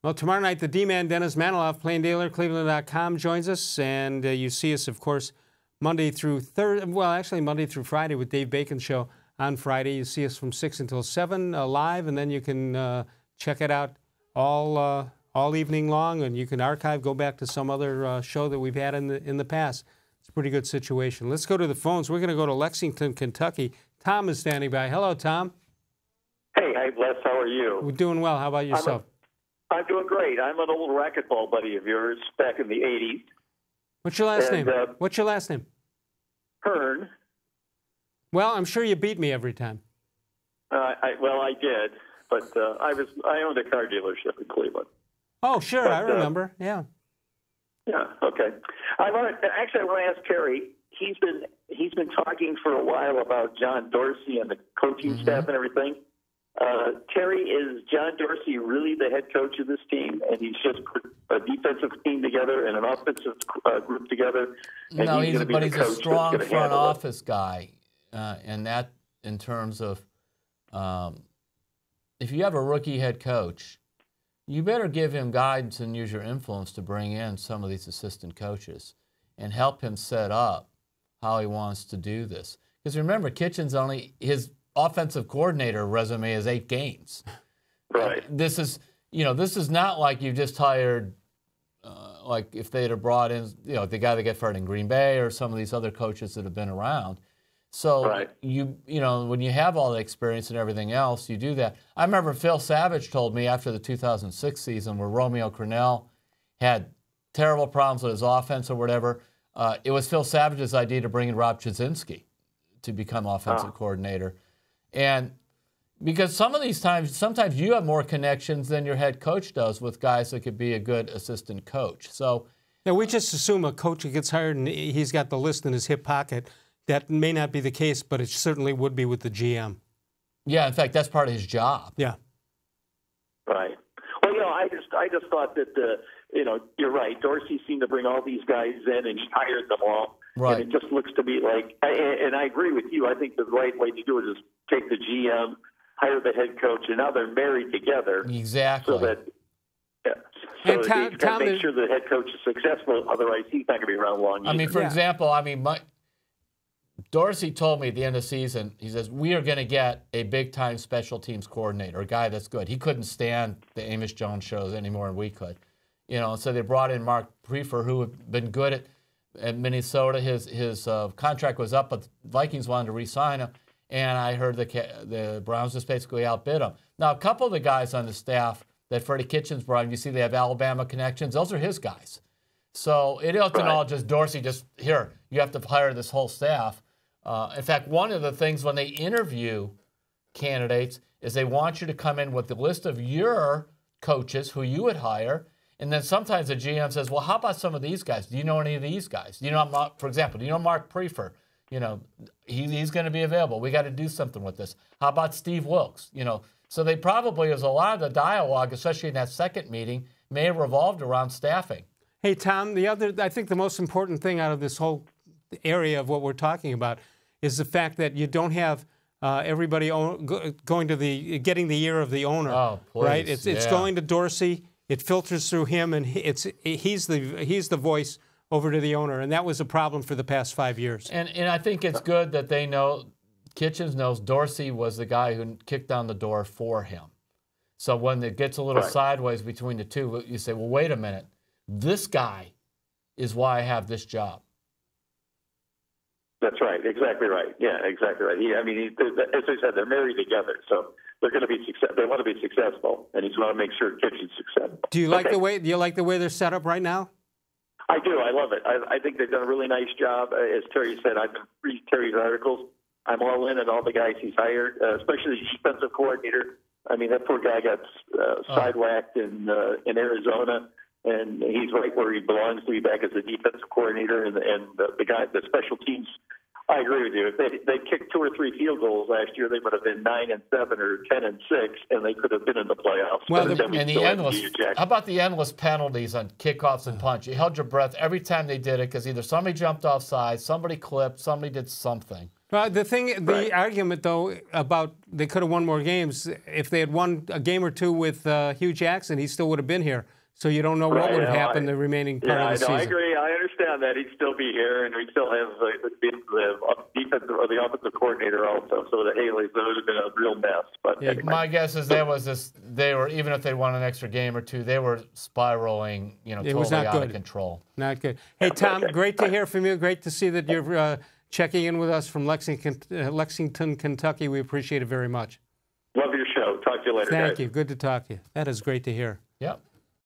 Well, tomorrow night, the D-Man, Dennis Maniloff, Plain Dealer, cleveland.com, joins us. And you see us, of course, Monday through Monday through Friday with Dave Bacon's show on Friday. You see us from 6 until 7 live, and then you can check it out all evening long, and you can archive, go back to some other show that we've had in the past. It's a pretty good situation. Let's go to the phones. We're going to go to Lexington, Kentucky. Tom is standing by. Hello, Tom. Hey, hi, Les. How are you? We're doing well. How about yourself? I'm doing great. I'm an old racquetball buddy of yours back in the 80s. What's your last name? What's your last name? Hearn. Well, I'm sure you beat me every time. I did, but I owned a car dealership in Cleveland. Oh, sure, I remember. Yeah. Yeah. Okay. I want to ask Terry. He's been talking for a while about John Dorsey and the coaching staff and everything. Terry, is John Dorsey really the head coach of this team, and he's just put a defensive team together and an offensive group together? No, he's a strong front office guy, and that in terms of if you have a rookie head coach, you better give him guidance and use your influence to bring in some of these assistant coaches and help him set up how he wants to do this. Because remember, Kitchen's his offensive coordinator resume is 8 games. Right. This is not like you just hired, like if they'd have brought in, the guy that got fired in Green Bay or some of these other coaches that have been around. So when you have all the experience and everything else, you do that. I remember Phil Savage told me after the 2006 season where Romeo Crennel had terrible problems with his offense or whatever, it was Phil Savage's idea to bring in Rob Chudzinski to become offensive coordinator. And because sometimes you have more connections than your head coach does with guys that could be a good assistant coach. So yeah, we just assume a coach who gets hired and he's got the list in his hip pocket. That may not be the case, but it certainly would be with the GM. Yeah, in fact, that's part of his job. Yeah. Right. Well, I just thought that you're right. Dorsey seemed to bring all these guys in, and he hired them all. Right. And it just looks to be like, and I agree with you. I think the right way to do it is take the GM, hire the head coach, and now they're married together. Exactly. So that, he's got to make sure the head coach is successful. Otherwise, he's not going to be around long. I mean, for example, Dorsey told me at the end of the season, he says, we are going to get a big-time special teams coordinator, a guy that's good. He couldn't stand the Amos Jones shows any more than we could. So they brought in Mark Prefer, who had been good at Minnesota. His contract was up, but the Vikings wanted to re-sign him, and I heard the Browns just basically outbid him. Now, a couple of the guys on the staff that Freddie Kitchens brought in, you see they have Alabama connections. Those are his guys. So it isn't all just Dorsey, here, you have to hire this whole staff. In fact, one of the things when they interview candidates is they want you to come in with the list of your coaches who you would hire, and then sometimes the GM says, well, how about some of these guys? Do you know any of these guys? Do you know, for example, do you know Mark Prefer? He's going to be available. We got to do something with this. How about Steve Wilkes? So they probably, there's a lot of the dialogue, especially in that second meeting, may have revolved around staffing. Hey, Tom, I think the most important thing out of this whole area of what we're talking about is the fact that you don't have everybody getting the ear of the owner. Oh, please. Right? It's going to Dorsey. It filters through him, and he's the voice over to the owner, and that was a problem for the past 5 years. And I think it's good that they know, Kitchens knows Dorsey was the guy who kicked down the door for him. So when it gets a little sideways between the two, you say, well, wait a minute. This guy is why I have this job. That's right. Exactly right. Yeah, exactly right. As I said, they're married together, so they're going to be they want to be successful, and he's going to make sure Kitchen's successful. Do you like the way they're set up right now? I do. I love it. I think they've done a really nice job. As Terry said, I've been reading Terry's articles. I'm all in on all the guys he's hired, especially the defensive coordinator. I mean, that poor guy got sidewhacked in Arizona, and he's right where he belongs to be back as a defensive coordinator. And the special teams. I agree with you. If they kicked 2 or 3 field goals last year, they would have been 9-7 or 10-6, and they could have been in the playoffs. Well, how about the endless penalties on kickoffs and punch? You held your breath every time they did it because either somebody jumped offside, somebody clipped, somebody did something. Well, the argument though about they could have won more games if they had won a game or two with Hugh Jackson, he still would have been here. So you don't know what would have happened the remaining part of the season. I agree. I understand that he'd still be here, and we'd still have the defensive or the offensive coordinator also. So the Haleys, that would have been a real mess. But yeah, anyway. My guess is they were even if they won an extra game or two, they were spiraling, totally out of control. Not good. Hey Tom, great to hear from you. Great to see that you're checking in with us from Lexington, Kentucky. We appreciate it very much. Love your show. Talk to you later. Thank you. Good to talk to you. That is great to hear. Yep.